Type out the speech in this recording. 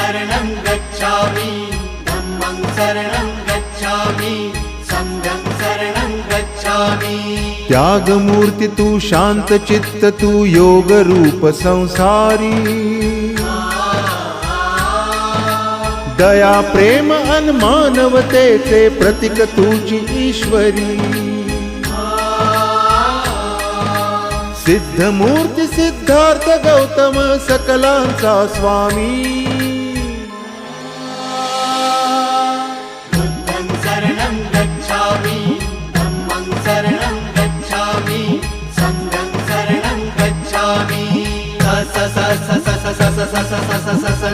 शरणं गच्छामि धम्मं शरणं गच्छामि संघं शरणं गच्छामि। त्यागमूर्ती तू शांत चित्त तू योग रूप संसारी दया प्रेम अन मानवतेचे प्रतीक तुझी ईश्वरी सिद्धमूर्ती सिद्धार्थ गौतम सकलांचा स्वामी बुद्धं शरणं गच्छामि धम्मं शरणं गच्छामि संघं शरणं गच्छामि। स स स स स स स स स स स